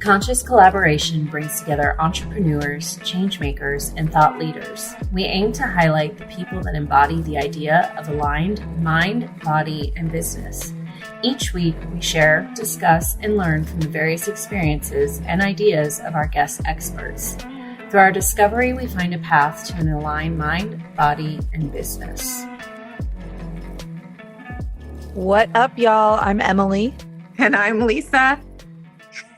Conscious Collaboration brings together entrepreneurs, change makers, and thought leaders. We aim to highlight the people that embody the idea of aligned mind, body, and business. Each week, we share, discuss, and learn from the various experiences and ideas of our guest experts. Through our discovery, we find a path to an aligned mind, body, and business. What up, y'all? I'm Emily. And I'm Lisa.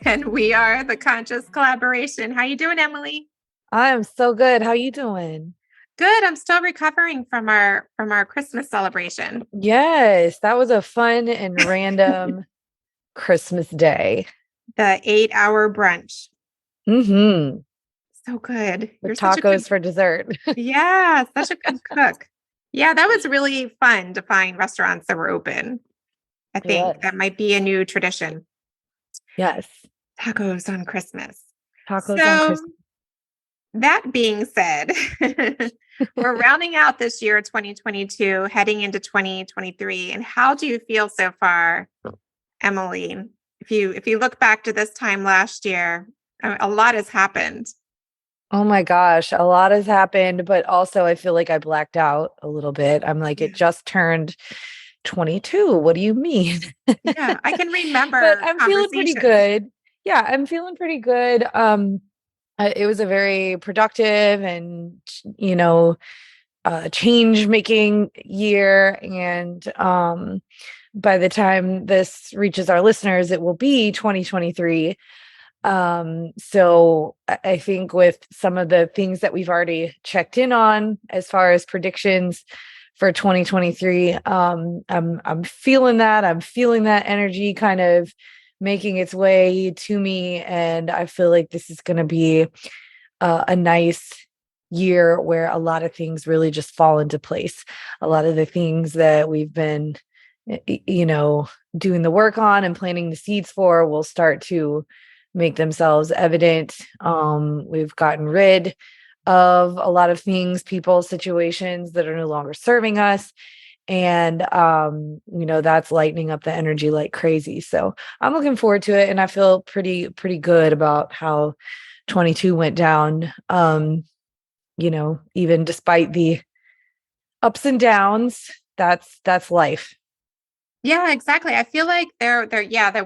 And we are the Conscious Collaboration. How you doing, Emily? I am so good. How you doing? Good. I'm still recovering from our Christmas celebration. Yes, that was a fun and random Christmas day. The 8-hour brunch. Mm-hmm. So good. With tacos for dessert. Yeah, such a good cook. Yeah, that was really fun to find restaurants that were open. I think that might be a new tradition. Yes. Tacos on Christmas. Tacos on Christmas. That being said, we're rounding out this year, 2022, heading into 2023. And how do you feel so far, Emily? If you look back to this time last year, a lot has happened. Oh my gosh, a lot has happened, but also I feel like I blacked out a little bit. I'm like, it just turned 22. What do you mean? Yeah, I can remember. But I'm feeling pretty good. Yeah, I'm feeling pretty good. It was a very productive and, change-making year. And by the time this reaches our listeners, it will be 2023. So I think with some of the things that we've already checked in on as far as predictions for 2023, I'm feeling that. I'm feeling that energy kind of making its way to me. And I feel like this is going to be a nice year where a lot of things really just fall into place. A lot of the things that we've been, doing the work on and planting the seeds for will start to make themselves evident. We've gotten rid of a lot of things, people, situations that are no longer serving us. And, that's lightening up the energy like crazy. So I'm looking forward to it. And I feel pretty good about how 22 went down, even despite the ups and downs, that's life. Yeah, exactly. I feel like there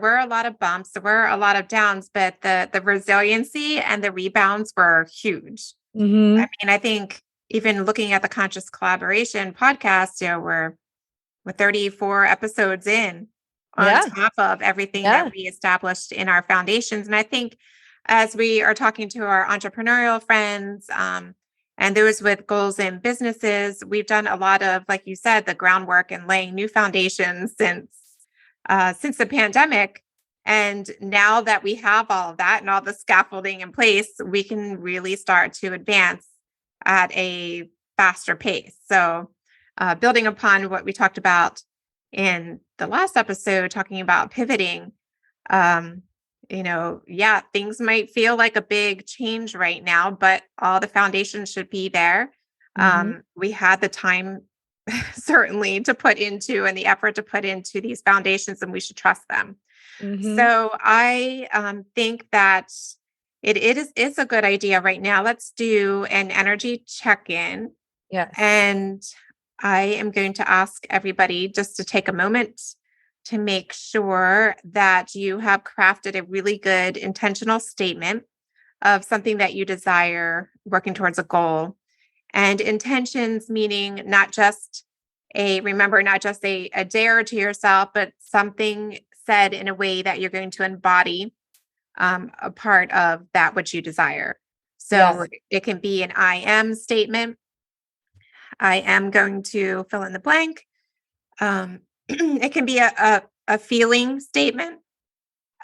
were a lot of bumps, there were a lot of downs, but the resiliency and the rebounds were huge. Mm-hmm. I mean, I think even looking at the Conscious Collaboration podcast, we're 34 episodes in on top of everything that we established in our foundations. And I think as we are talking to our entrepreneurial friends, and those with goals in businesses, we've done a lot of, like you said, the groundwork and laying new foundations since the pandemic. And now that we have all of that and all the scaffolding in place, we can really start to advance at a faster pace. So building upon what we talked about in the last episode, talking about pivoting, things might feel like a big change right now, but all the foundations should be there. Mm-hmm. We had the time certainly to put into and the effort to put into these foundations, and we should trust them. Mm-hmm. So I think that it is a good idea right now. Let's do an energy check-in. Yes. And I am going to ask everybody just to take a moment to make sure that you have crafted a really good intentional statement of something that you desire, working towards a goal. And intentions meaning not just a dare to yourself, but something said in a way that you're going to embody a part of that which you desire. So It can be an I am statement. I am going to fill in the blank. It can be a feeling statement.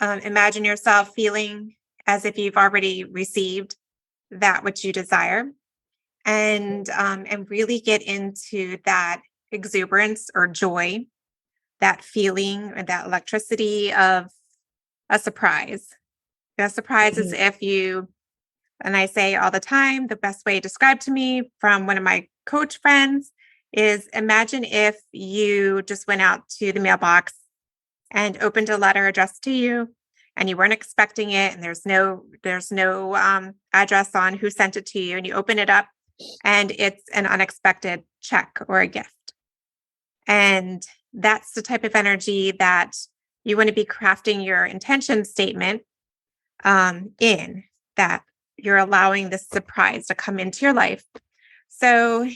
Imagine yourself feeling as if you've already received that which you desire, and really get into that exuberance or joy, that feeling or that electricity of a surprise. The surprise is if you, and I say all the time, the best way described to me from one of my coach friends is imagine if you just went out to the mailbox and opened a letter addressed to you and you weren't expecting it, and there's no address on who sent it to you, and you open it up and it's an unexpected check or a gift. And that's the type of energy that you want to be crafting your intention statement in, that you're allowing this surprise to come into your life. So,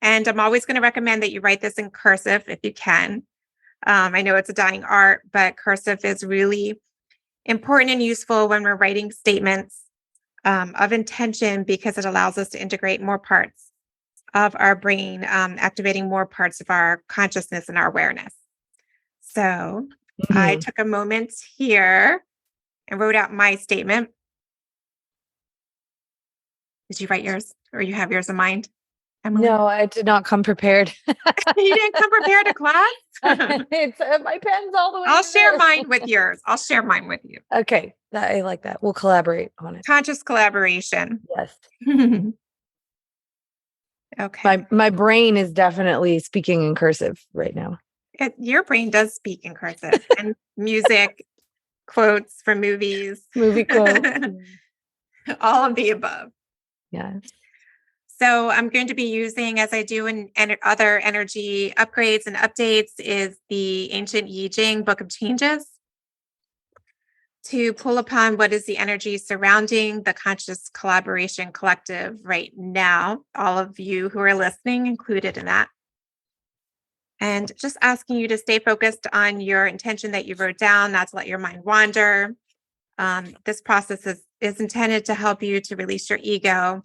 and I'm always going to recommend that you write this in cursive if you can. I know it's a dying art, but cursive is really important and useful when we're writing statements of intention, because it allows us to integrate more parts of our brain, activating more parts of our consciousness and our awareness. So I took a moment here and wrote out my statement. Did you write yours, or you have yours in mind, Emily? No, I did not come prepared. You didn't come prepared to class? It's my pen's all the way. I'll share mine with yours. I'll share mine with you. Okay, I like that. We'll collaborate on it. Conscious collaboration. Yes. Okay. My brain is definitely speaking in cursive right now. Your brain does speak in cursive, and music, quotes from movies, Movie quotes. all of the above. Yeah. So I'm going to be using, as I do in other energy upgrades and updates, is the Ancient Yi Jing Book of Changes, to pull upon what is the energy surrounding the Conscious Collaboration Collective right now. All of you who are listening included in that. And just asking you to stay focused on your intention that you wrote down, not to let your mind wander. This process is intended to help you to release your ego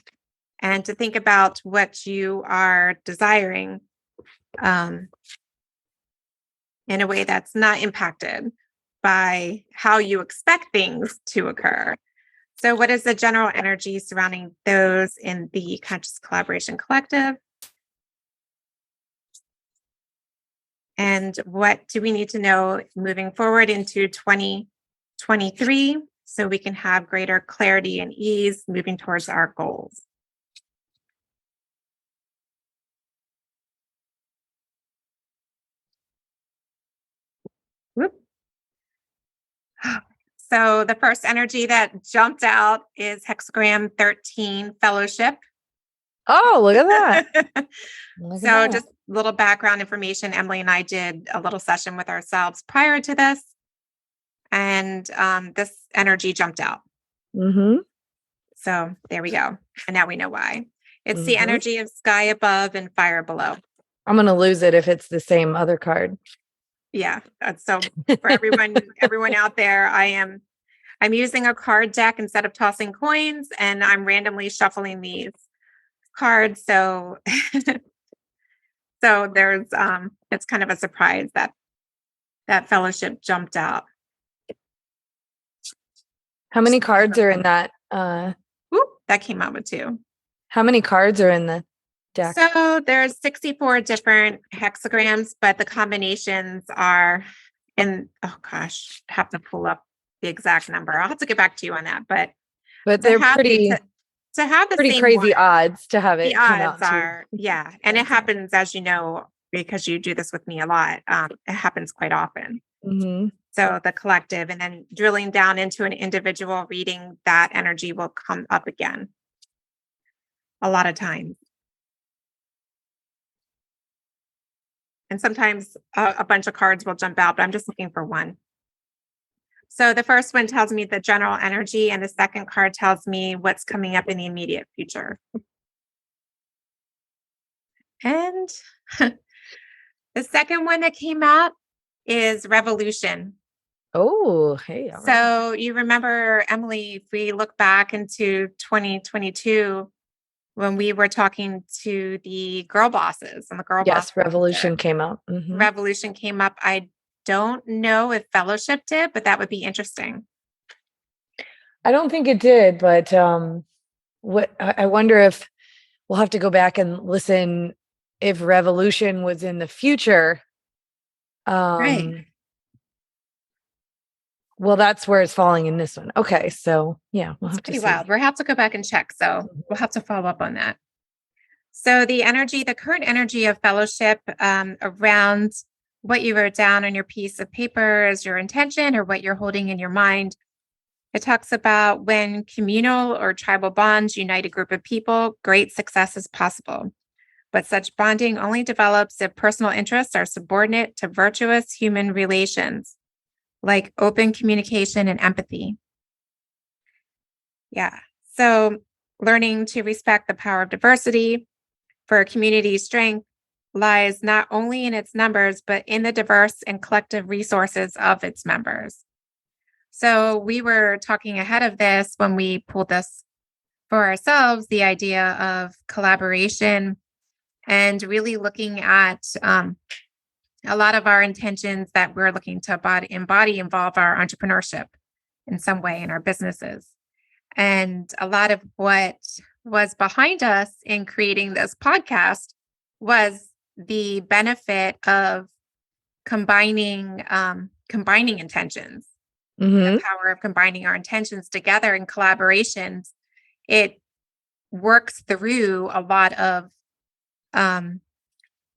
and to think about what you are desiring in a way that's not impacted by how you expect things to occur. So what is the general energy surrounding those in the Conscious Collaboration Collective? And what do we need to know moving forward into 2023 so we can have greater clarity and ease moving towards our goals? Whoop. So the first energy that jumped out is hexagram 13, fellowship. Oh, look at that. So just a little background information. Emily and I did a little session with ourselves prior to this, and this energy jumped out. So there we go. And now we know why. It's the energy of sky above and fire below. I'm going to lose it if it's the same other card. Yeah. So for everyone out there, I'm using a card deck instead of tossing coins, and I'm randomly shuffling these cards. So there's it's kind of a surprise that fellowship jumped out. How many cards are in that? That came out with 2. How many cards are in the deck? So there's 64 different hexagrams, but the combinations are in, oh gosh, I have to pull up the exact number. I'll have to get back to you on that. But they're pretty to have the pretty same crazy one, odds to have it. the come odds out are, yeah. And it happens, as you know, because you do this with me a lot. It happens quite often. So the collective, and then drilling down into an individual reading, that energy will come up again a lot of times. And sometimes a bunch of cards will jump out, but I'm just looking for one. So the first one tells me the general energy, and the second card tells me what's coming up in the immediate future. And the second one that came out is revolution. Oh, hey. So you remember, Emily, if we look back into 2022, when we were talking to the girl bosses and the girl boss. Revolution came out. Revolution came up. I don't know if fellowship did, but that would be interesting. I don't think it did, but what I wonder if we'll have to go back and listen if revolution was in the future. Right. Well, that's where it's falling in this one. Okay, so yeah, we'll have to see. Wild. We'll have to go back and check. So we'll have to follow up on that. So the current energy of fellowship around what you wrote down on your piece of paper as your intention, or what you're holding in your mind, It talks about when communal or tribal bonds unite a group of people, great success is possible. But such bonding only develops if personal interests are subordinate to virtuous human relations, like open communication and empathy. Yeah. So learning to respect the power of diversity for a community's strength lies not only in its numbers, but in the diverse and collective resources of its members. So we were talking ahead of this when we pulled this for ourselves, the idea of collaboration and really looking at a lot of our intentions that we're looking to embody involve our entrepreneurship in some way in our businesses. And a lot of what was behind us in creating this podcast was the benefit of combining intentions, Mm-hmm. the power of combining our intentions together in collaborations. It works through a lot of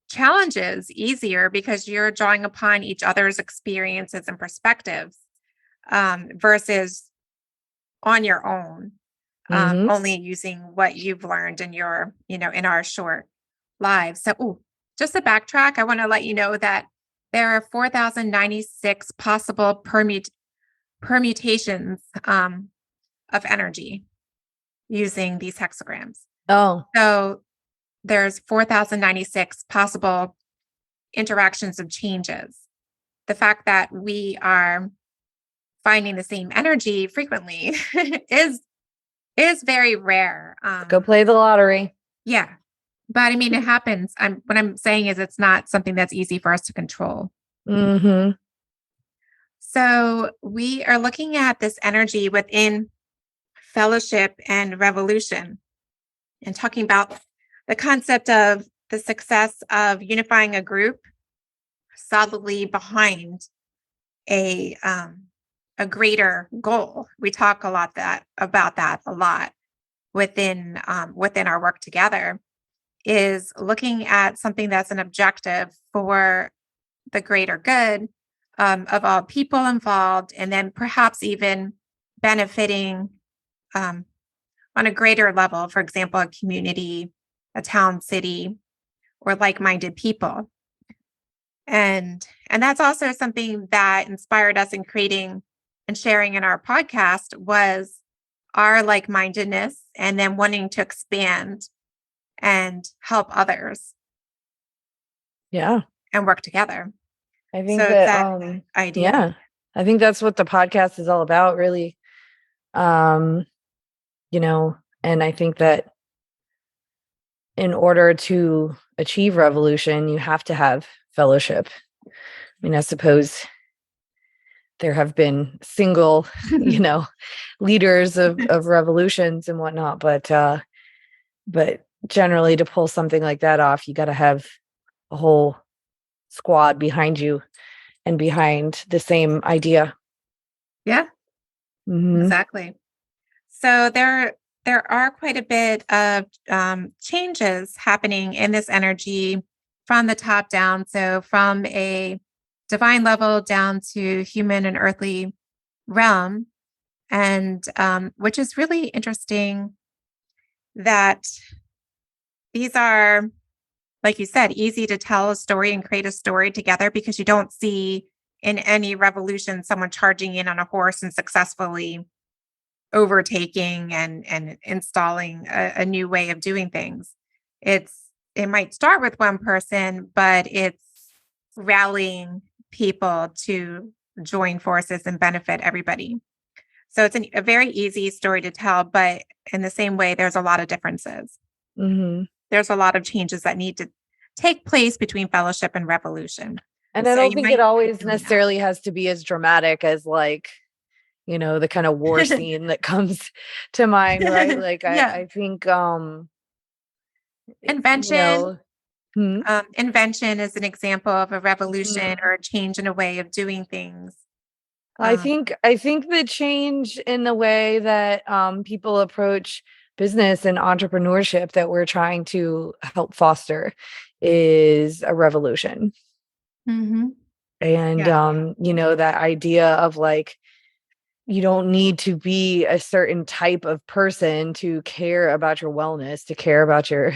challenges easier because you're drawing upon each other's experiences and perspectives versus on your own, Mm-hmm. only using what you've learned in your, in our short lives. So, just to backtrack, I want to let you know that there are 4,096 possible permutations of energy using these hexagrams. Oh, So there's 4,096 possible interactions of changes. The fact that we are finding the same energy frequently is very rare. go play the lottery. Yeah. But I mean, it happens. What I'm saying is it's not something that's easy for us to control. Mm-hmm. So we are looking at this energy within fellowship and revolution and talking about the concept of the success of unifying a group solidly behind a greater goal. We talk about that a lot within our work together, is looking at something that's an objective for the greater good of all people involved, and then perhaps even benefiting on a greater level, for example, a community, a town, city, or like-minded people. And that's also something that inspired us in creating and sharing in our podcast was our like-mindedness and then wanting to expand and help others. Yeah. And work together. I think So that, that idea. yeah, I think that's what the podcast is all about, really. And I think that in order to achieve revolution, you have to have fellowship. I mean, I suppose there have been single, leaders of revolutions and whatnot, but generally to pull something like that off, you got to have a whole squad behind you and behind the same idea. Yeah, exactly. So there are quite a bit of changes happening in this energy from the top down. So from a divine level down to human and earthly realm, and which is really interesting that these are, like you said, easy to tell a story and create a story together because you don't see in any revolution someone charging in on a horse and successfully overtaking and installing a new way of doing things. It might start with one person, but it's rallying people to join forces and benefit everybody. So it's a very easy story to tell, but in the same way, there's a lot of differences. Mm-hmm. There's a lot of changes that need to take place between fellowship and revolution. And I don't think it always necessarily has to be as dramatic as the kind of war scene that comes to mind, right? Like I think invention. Invention is an example of a revolution or a change in a way of doing things. I think the change in the way that people approach business and entrepreneurship that we're trying to help foster is a revolution. Mm-hmm. And that idea of you don't need to be a certain type of person to care about your wellness, to care about your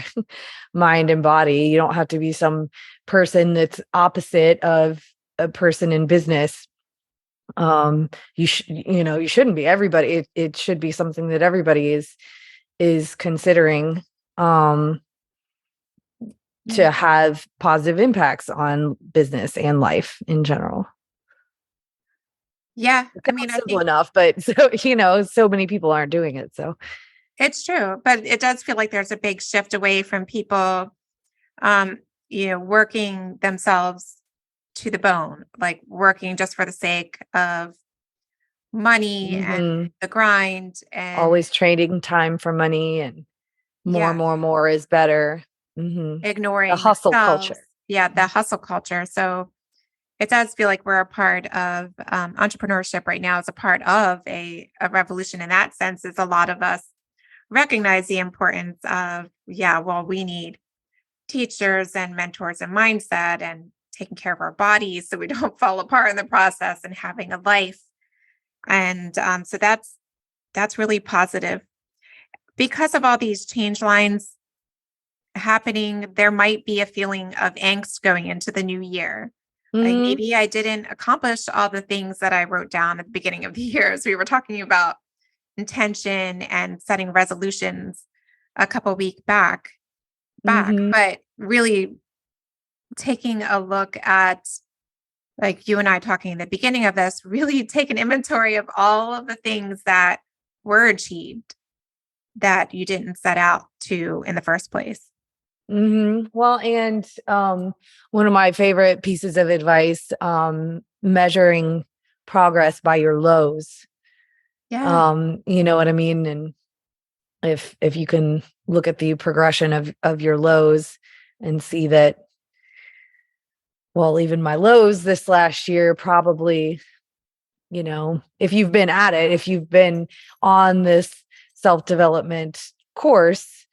mind and body. You don't have to be some person that's opposite of a person in business. You shouldn't be. Everybody, it should be something that everybody is considering to have positive impacts on business and life in general. Yeah. I It's mean, I simple think enough, but so many people aren't doing it. So it's true, but it does feel like there's a big shift away from people, um, working themselves to the bone, like working just for the sake of money and mhm. the grind and Always trading time for money, and yeah, more is better. Mhm. The ignoring hustle themselves. culture. Yeah, the hustle culture. So it does feel like we're a part of entrepreneurship right now is a part of a revolution in that sense. Is a lot of us recognize the importance of, yeah, well, we need teachers and mentors and mindset and taking care of our bodies so we don't fall apart in the process and having a life. And so that's really positive. Because of all these change lines happening, there might be a feeling of angst going into the new year. Like Mhm. maybe I didn't accomplish all the things that I wrote down at the beginning of the year. So we were talking about intention and setting resolutions a couple week back, Mhm. but really taking a look at like you and I talking at the beginning of this, really take an inventory of all of the things that were achieved that you didn't set out to in the first place. Mhm. Well, and one of my favorite pieces of advice, measuring progress by your lows. Yeah. You know what I mean? And if you can look at the progression of your lows and see that, well, even my lows this last year probably, if you've been at it, if you've been on this self-development course,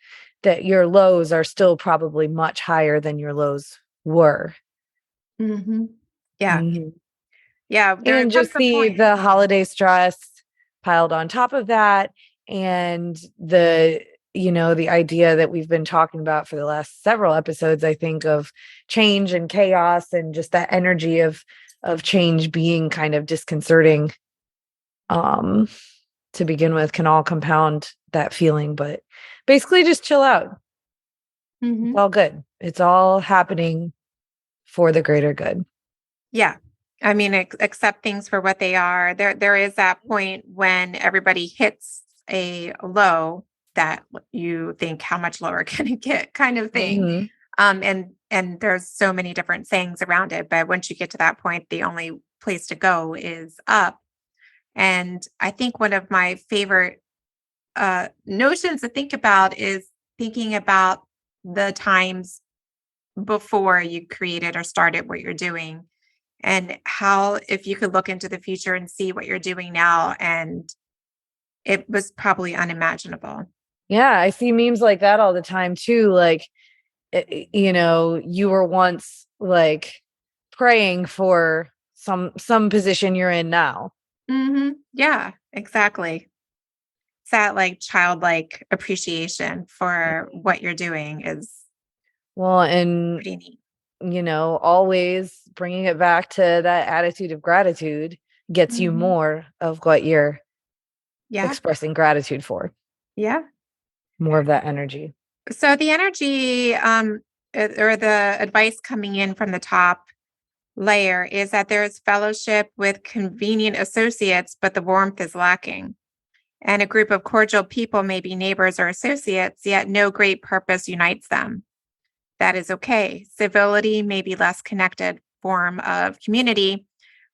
that your lows are still probably much higher than your lows were. Hmm. Yeah. Mhm. Yeah. There And comes just a the point. the holiday stress piled on top of that, and the idea that we've been talking about for the last several episodes, I think, of change and chaos, and just that energy of change being kind of disconcerting, um to begin with, can all compound that feeling. But basically just chill out. It's Hmm. all good. It's all happening for the greater good. Yeah. I mean, accept things for what they are. There is that point when everybody hits a low that you think, how much lower can it get, kind of thing. Mhm. And there's so many different sayings around it, but once you get to that point, the only place to go is up. And I think one of my favorite notions to think about is thinking about the times before you created or started what you're doing and how if you could look into the future and see what you're doing now and it was probably unimaginable. Yeah, I see memes like that all the time too. Like, you were once like praying for some position you're in now. Yeah, exactly. It's that like childlike appreciation for what you're doing is Well, and pretty neat. always bringing it back to that attitude of gratitude gets you Mhm. more of what you're Yeah, expressing gratitude for. yeah. More of that energy. So the energy or the advice coming in from the top layer is that there is fellowship with convenient associates, but the warmth is lacking. And a group of cordial people may be neighbors or associates, yet no great purpose unites them. That is okay. Civility may be less connected form of community,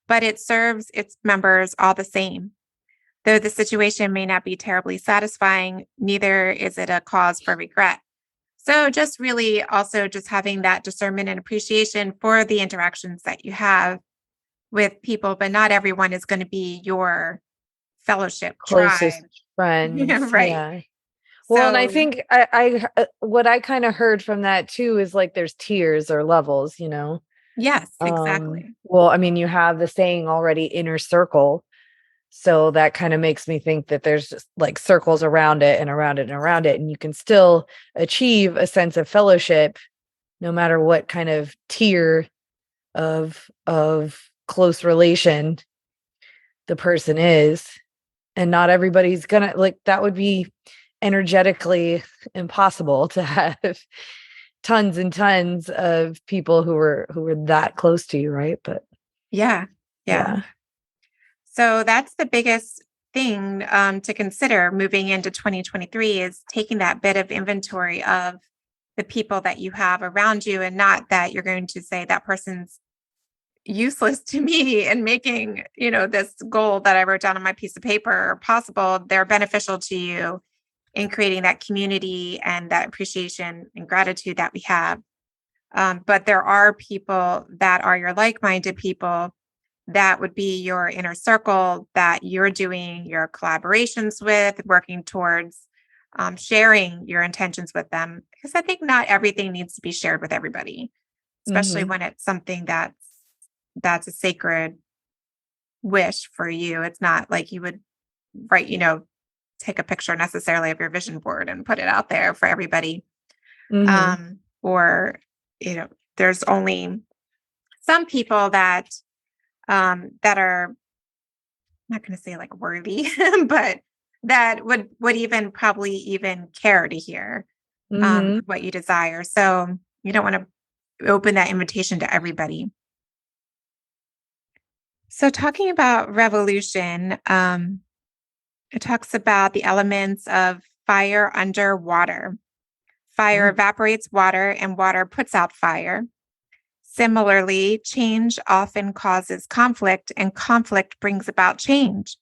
but it serves its members all the same. Though the situation may not be terribly satisfying, neither is it a cause for regret. So just really also just having that discernment and appreciation for the interactions that you have with people, but not everyone is going to be your fellowship Closest tribe. friends. Right. Yeah. Well, and I So, think what I kind of heard from that too is like there's tiers or levels. yes, exactly. Well, I mean, you have the saying already, inner circle. So that kind of makes me think that there's just like circles around it and around it and around it. And you can still achieve a sense of fellowship no matter what kind of tier of close relation the person is. And not everybody's gonna, like, that would be energetically impossible to have tons and tons of people who were that close to you, right? But Yeah. yeah. So that's the biggest thing to consider moving into 2023 is taking that bit of inventory of the people that you have around you, and not that you're going to say that person's useless to me and making, this goal that I wrote down on my piece of paper possible. They're beneficial to you in creating that community and that appreciation and gratitude that we have. But there are people that are your like-minded people that would be your inner circle that you're doing your collaborations with, working towards sharing your intentions with them. Because I think not everything needs to be shared with everybody, especially when it's something that's a sacred wish for you. It's not like you would write, take a picture necessarily of your vision board and put it out there for everybody. Or, there's only some people that are, I'm not going to say like worthy, but that would even probably even care to hear what you desire. So you don't want to open that invitation to everybody. So talking about revolution, it talks about the elements of fire under water. Fire evaporates water and water puts out fire. Similarly, change often causes conflict and conflict brings about change.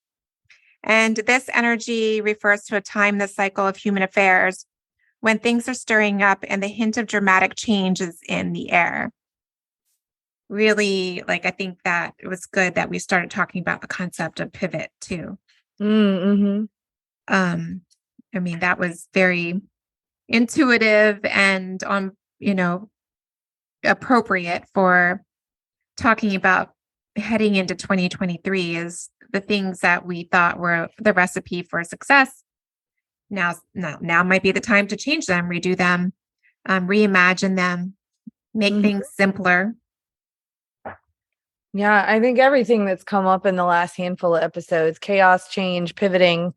And this energy refers to a time in the cycle of human affairs when things are stirring up and the hint of dramatic change is in the air. Really, I think that it was good that we started talking about the concept of pivot too. That was very intuitive and appropriate for talking about heading into 2023 is the things that we thought were the recipe for success. Now might be the time to change them, redo them, reimagine them, make things simpler. Yeah, I think everything that's come up in the last handful of episodes, chaos, change, pivoting,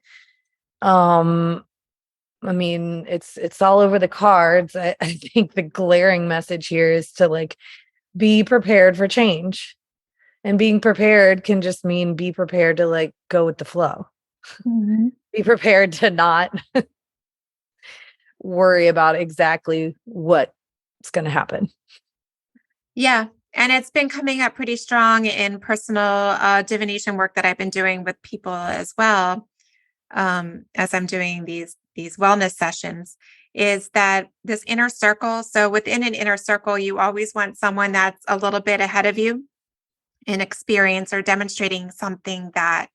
it's all over the cards. I think the glaring message here is to be prepared for change. And being prepared can just mean be prepared to go with the flow. Be prepared to not worry about exactly what's going to happen. Yeah. And it's been coming up pretty strong in personal divination work that I've been doing with people as well, as I'm doing these wellness sessions, is that this inner circle. So within an inner circle, you always want someone that's a little bit ahead of you in experience or demonstrating something that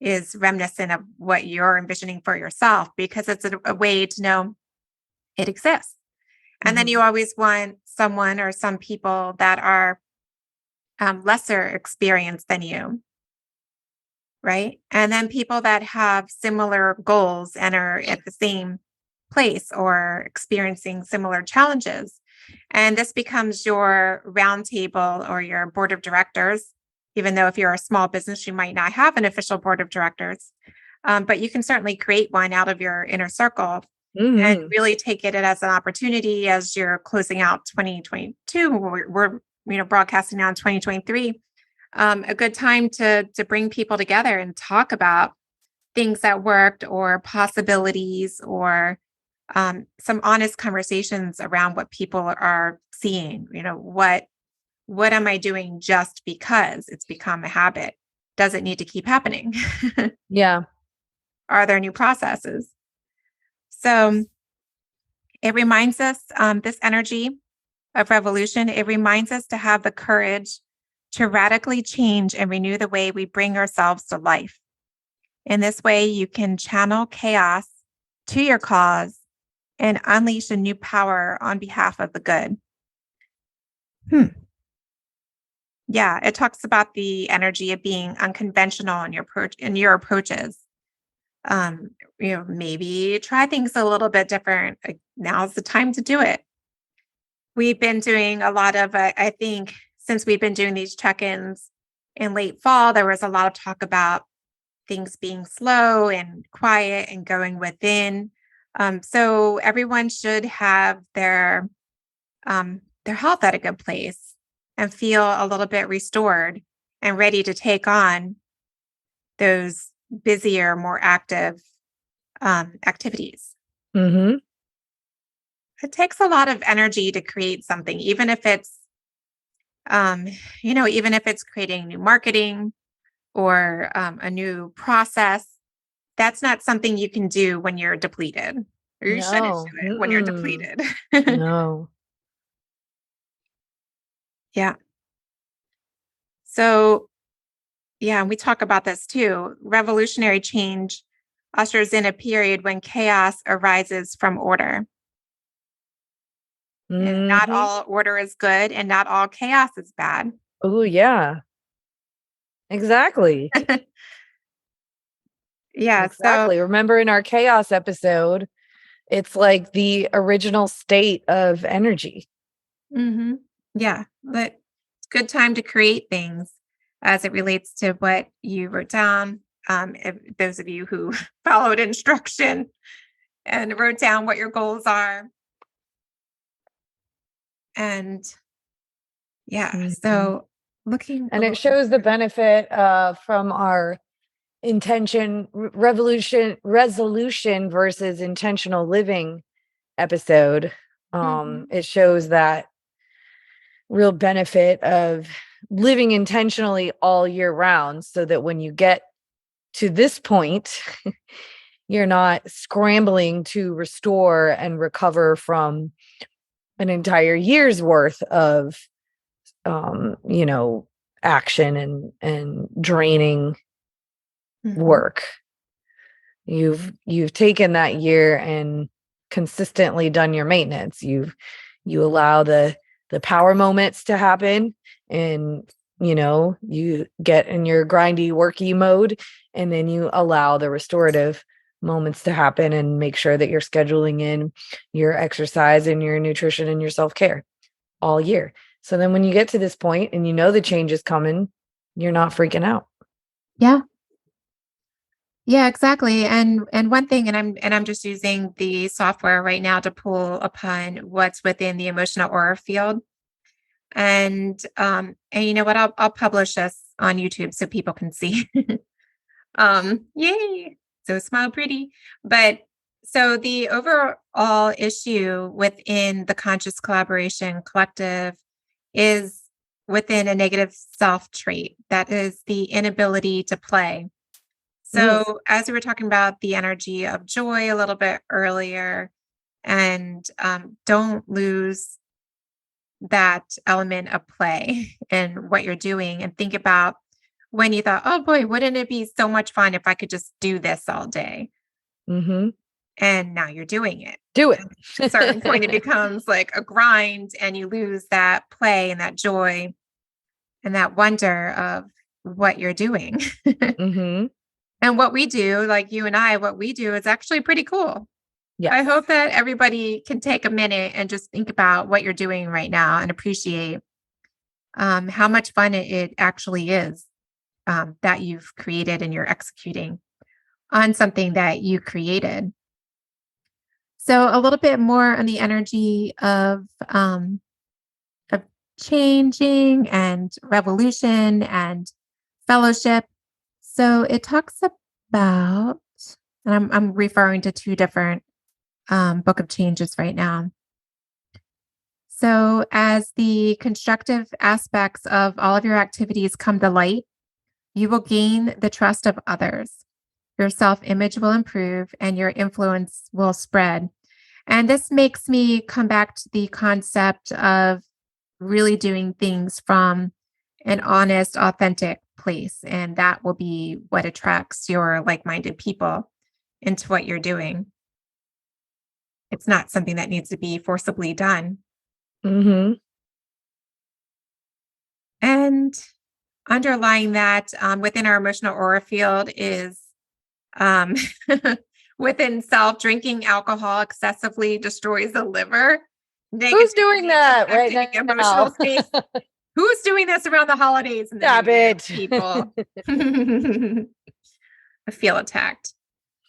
is reminiscent of what you're envisioning for yourself, because it's a way to know it exists. And then you always want someone or some people that are lesser experienced than you, right? And then people that have similar goals and are at the same place or experiencing similar challenges. And this becomes your round table or your board of directors, even though if you're a small business, you might not have an official board of directors. But you can certainly create one out of your inner circle and really take it as an opportunity as you're closing out 2022. We're broadcasting now in 2023. A good time to bring people together and talk about things that worked or possibilities or some honest conversations around what people are seeing. What am I doing just because it's become a habit? Does it need to keep happening? Yeah. Are there new processes? So it reminds us, this energy of revolution, it reminds us to have the courage to radically change and renew the way we bring ourselves to life. In this way, you can channel chaos to your cause and unleash a new power on behalf of the good. Yeah, it talks about the energy of being unconventional in your approaches. Um, maybe try things a little bit different. Like, now's the time to do it. We've been doing a lot of, I think, since we've been doing these check-ins in late fall, there was a lot of talk about things being slow and quiet and going within. So everyone should have their health at a good place and feel a little bit restored and ready to take on those busier, more active activities. Mm-hmm. It takes a lot of energy to create something, even if it's, even if it's creating new marketing or a new process. That's not something you can do when you're depleted, or you shouldn't No. do it when you're depleted. No. Yeah. So, yeah, and we talk about this too. Revolutionary change ushers in a period when chaos arises from order. And not Mm-hmm. all order is good and not all chaos is bad. Oh, yeah. Exactly. Yeah. So, Exactly. Remember in our chaos episode, it's like the original state of energy. mhm. Yeah, but it's a good time to create things as it relates to what you wrote down. If those of you who followed instruction and wrote down what your goals are. And yeah, Mhm. so looking a And it little bit. shows the benefit from our resolution versus intentional living episode. Mhm, It shows that real benefit of living intentionally all year round so that when you get to this point, you're not scrambling to restore and recover from an entire year's worth of you know, action and draining mhm, work. You've taken that year and consistently done your maintenance. You allow the power moments to happen, and you get in your grindy worky mode, and then you allow the restorative moments to happen and make sure that you're scheduling in your exercise and your nutrition and your self-care all year. So then when you get to this point and you know the change is coming, you're not freaking out. Yeah. Yeah, exactly. And one thing, and I'm just using the software right now to pull upon what's within the emotional aura field. And you know what? I'll publish this on YouTube so people can see. Yay. So smile pretty. But so the overall issue within the conscious collaboration collective is within a negative self trait. That is the inability to play. Mm, So as we were talking about the energy of joy a little bit earlier, and don't lose that element of play in what you're doing, and think about when you thought, oh boy, wouldn't it be so much fun if I could just do this all day? mm-hmm. And now you're doing it. Do And at a certain point, it it. becomes like a grind, and you lose that play and that joy and that wonder of what you're doing. Mm-hmm. And what we do, like you and I, what we do is actually pretty cool. I Yes. hope that everybody can take a minute and just think about what you're doing right now and appreciate how much fun it actually is, that you've created and you're executing on something that you created. So a little bit more on the energy of changing and revolution and fellowship. So it talks about, and I'm referring to two different book of changes right now. So as the constructive aspects of all of your activities come to light, you will gain the trust of others. Your self image will improve and your influence will spread. And this makes me come back to the concept of really doing things from an honest, authentic place. And that will be what attracts your like minded people into what you're doing. It's not something that needs to be forcibly done. Mm-hmm. And underlying that, within our emotional aura field is um, within self, drinking alcohol excessively destroys the liver, Who's doing negatively that right affecting emotional now? states. Who's doing this around the holidays and the Stop new year, it. people? I feel attacked.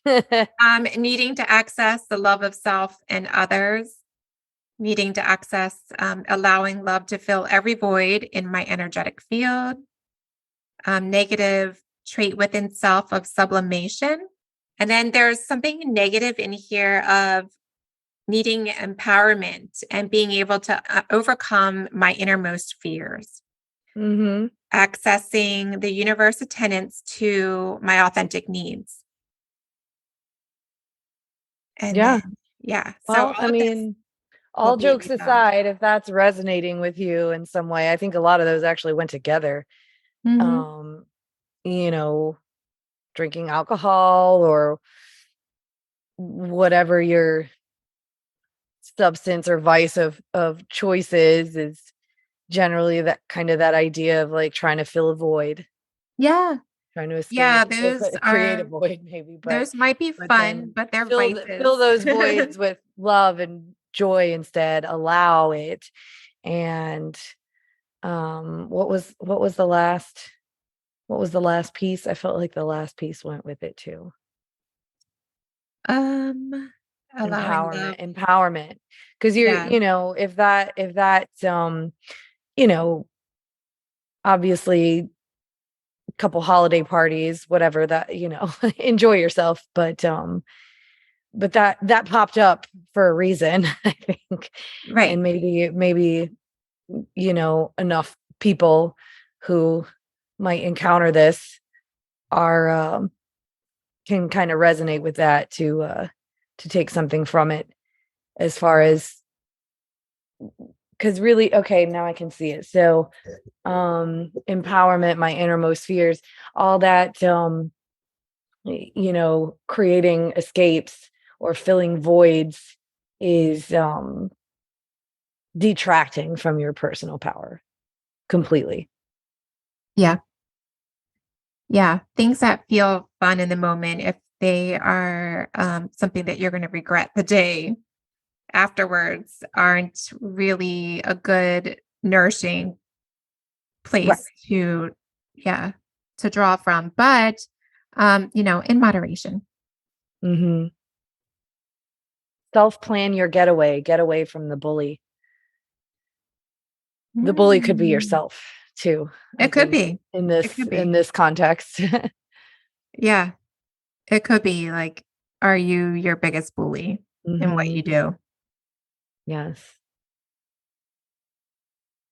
Needing to access the love of self and others, needing to access, allowing love to fill every void in my energetic field, negative trait within self of sublimation. And then there's something negative in here of needing empowerment and being able to overcome my innermost fears, Mm-hmm. accessing the universe attendance to my authentic needs. And Yeah. then, yeah. So Well, all I of this mean, will all be jokes resolved. aside, if that's resonating with you in some way, I think a lot of those actually went together. Mhm. Um, you know, drinking alcohol or whatever your substance or vice of choices is generally that kind of that idea of like trying to fill a void, Yeah. trying to Yeah. escape or create a void maybe, Those might be but fun, then but they're fill vices. those voids with love and joy instead. Allow it. And what was the last piece? I felt like the last piece went with it too. um, Allowing love. Empowerment. Because Yeah. if that you know, obviously couple holiday parties, whatever that, enjoy yourself. But that popped up for a reason, I think. Right. And maybe, enough people who might encounter this are can kind of resonate with that to take something from it as far as because really okay, now I can see it. So empowerment, my innermost fears, all that creating escapes or filling voids is detracting from your personal power completely. Yeah. Yeah. Things that feel fun in the moment, if they are something that you're going to regret the day afterwards, aren't really a good nourishing Right. place to, yeah, to draw from. But, in moderation. Mm-hmm. Self-plan your get away from the bully. The bully could be Mm. yourself too, I It could think, be. in It this could in be. this context. Yeah. It could be like, are you your biggest bully in what Hmm. you do? Yes.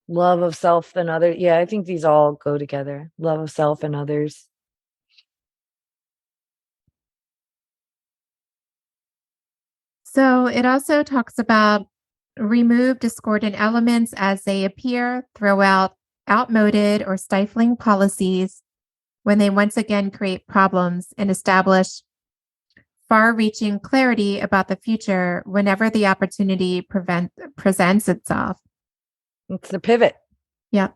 Love of self and other. Yeah, I think these all go together. Love of self and others. So it also talks about remove discordant elements as they appear, throw out outmoded or stifling policies when they once again create problems, and establish far reaching clarity about the future whenever the opportunity presents itself. It's the pivot. Yep.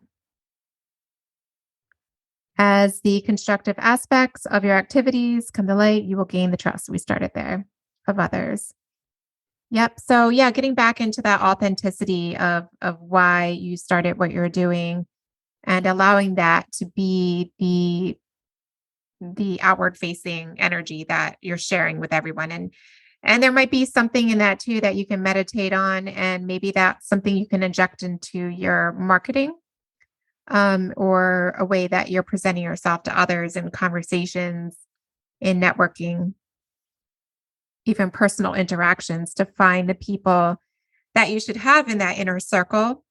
As the constructive aspects of your activities come to light, you will gain the trust. We started there of others. Yep. So yeah, getting back into that authenticity of why you started what you're doing and allowing that to be the outward facing energy that you're sharing with everyone. And there might be something in that too that you can meditate on, and maybe that's something you can inject into your marketing, or a way that you're presenting yourself to others in conversations, in networking, even personal interactions, to find the people that you should have in that inner circle,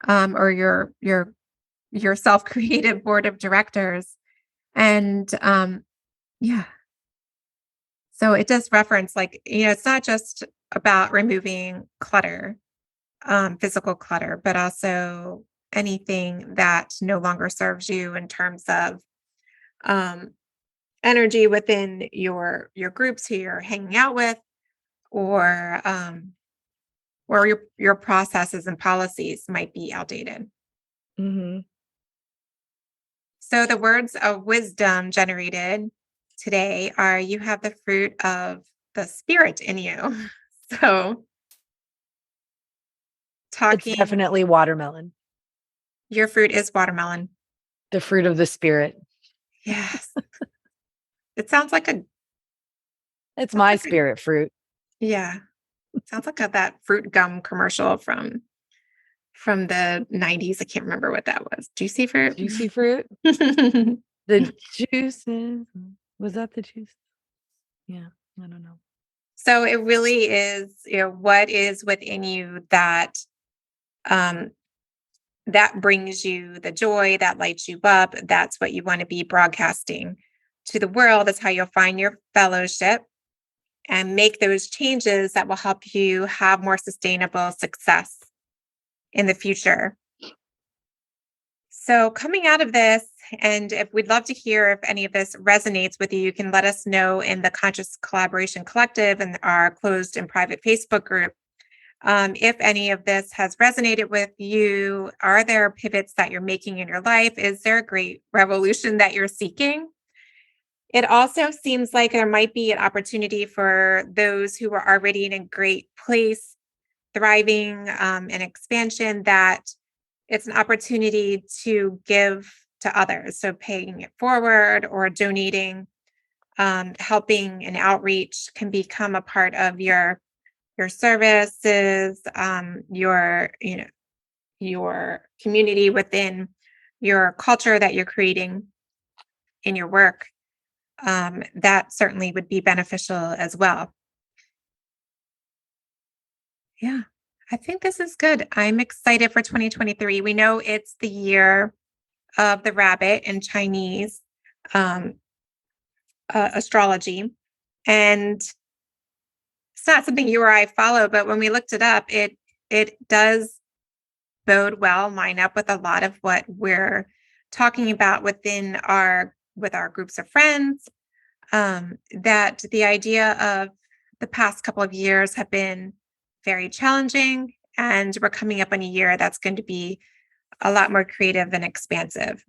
or your self-created board of directors. And yeah, so it does reference, like, it's not just about removing clutter, physical clutter, but also anything that no longer serves you in terms of um, energy within your groups who you're hanging out with, or your processes and policies might be outdated. Hmm. So the words of wisdom generated today are you have the fruit of the spirit in you. So It's definitely watermelon, your fruit is watermelon. the fruit of the spirit. Yes. It sounds like It's my spirit fruit. yeah. Sounds like that fruit gum commercial from the 90s. I can't remember what that was. Juicy fruit. Juicy fruit. The juices. Was that the juice? Yeah, I don't know. So it really is, what is within you that that brings you the joy, that lights you up. That's what you want to be broadcasting to the world. That's how you'll find your fellowship and make those changes that will help you have more sustainable success in the future. So coming out of this, and if we'd love to hear if any of this resonates with you, you can let us know in the Conscious Collaboration Collective and our closed and private Facebook group. If any of this has resonated with you, are there pivots that you're making in your life? Is there a great revolution that you're seeking? It also seems like there might be an opportunity for those who are already in a great place, thriving, and expansion, that it's an opportunity to give to others. So paying it forward or donating, helping and outreach can become a part of your services, your community within your culture that you're creating in your work. That certainly would be beneficial as well. Yeah, I think this is good. I'm excited for 2023. We know it's the year of the rabbit in Chinese astrology. And it's not something you or I follow, but when we looked it up, it does bode well, line up with a lot of what we're talking about with our groups of friends. That the idea of the past couple of years have been very challenging, and we're coming up on a year that's going to be a lot more creative and expansive.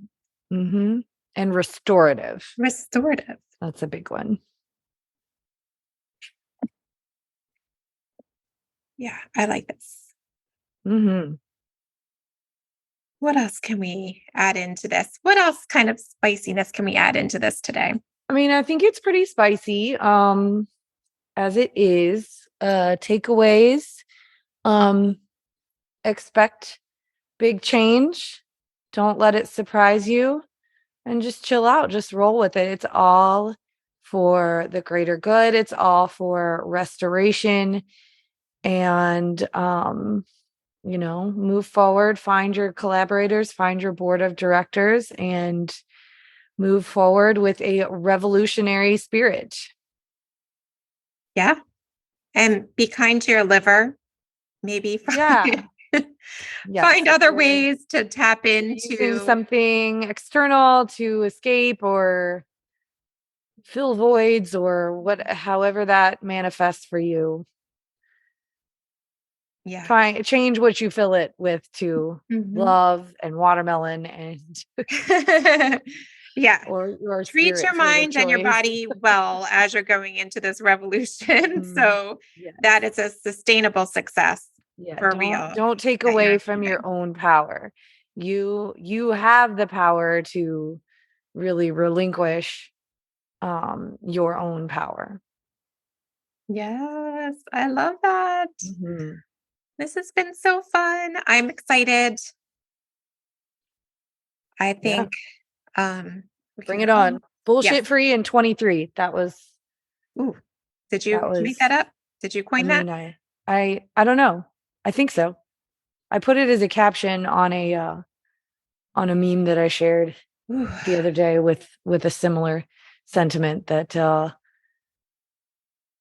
Mm-hmm. And restorative. Restorative. That's a big one. Yeah, I like this. Mm-hmm. What else can we add into this? What else kind of spiciness can we add into this today? I mean, I think it's pretty spicy, as it is. Takeaways. Expect big change. Don't let it surprise you, and just chill out. Just roll with it. It's all for the greater good. It's all for restoration, and move forward. Find your collaborators. Find your board of directors, and move forward with a revolutionary spirit. Yeah, and be kind to your liver. Maybe find other ways to tap into using something external to escape or fill voids, or however that manifests for you. Yeah. Change what you fill it with to love and watermelon and yeah. or treat your mind and your body well as you're going into this revolution. So that it's a sustainable success. For real. Don't take away from your own power. You have the power to really relinquish your own power. Yes, I love that. This has been so fun. I'm excited. I think bring it on. Bullshit free in 23. That was Did you make that up? Did you coin that? I don't know. I think so. I put it as a caption on a meme that I shared the other day with a similar sentiment that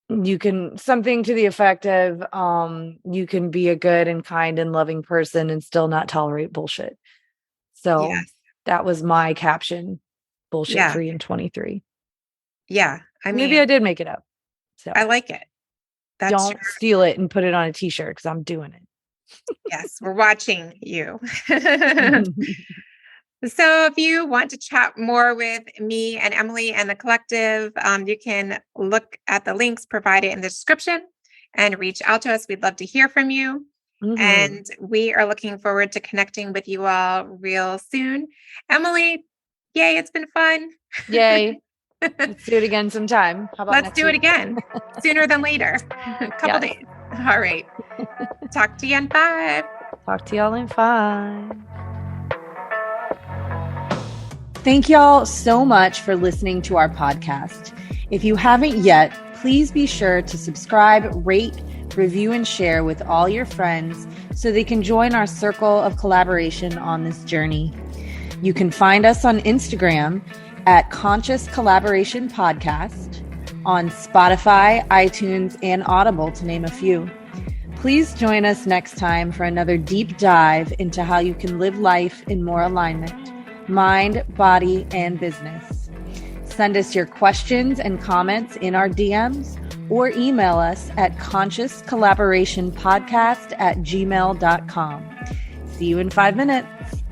you can, something to the effect of you can be a good and kind and loving person and still not tolerate bullshit. So that was my caption. Bullshit free in 23. Yeah. Maybe I did make it up. So I like it. Don't steal it and put it on a t-shirt because I'm doing it. Yes, we're watching you. So if you want to chat more with me and Emily and the collective, you can look at the links provided in the description and reach out to us. We'd love to hear from you. And we are looking forward to connecting with you all real soon. Emily, yay, it's been fun. Yay. Let's do it again sometime. How about Let's do it again sooner than later. A couple days. All right. Talk to you in 5. Talk to y'all in 5. Thank y'all so much for listening to our podcast. If you haven't yet, please be sure to subscribe, rate, review, and share with all your friends so they can join our circle of collaboration on this journey. You can find us on Instagram at Conscious Collaboration Podcast, on Spotify, iTunes, and Audible, to name a few. Please join us next time for another deep dive into how you can live life in more alignment, mind, body, and business. Send us your questions and comments in our DMs or email us at consciouscollaborationpodcast@gmail.com. See you in 5 minutes.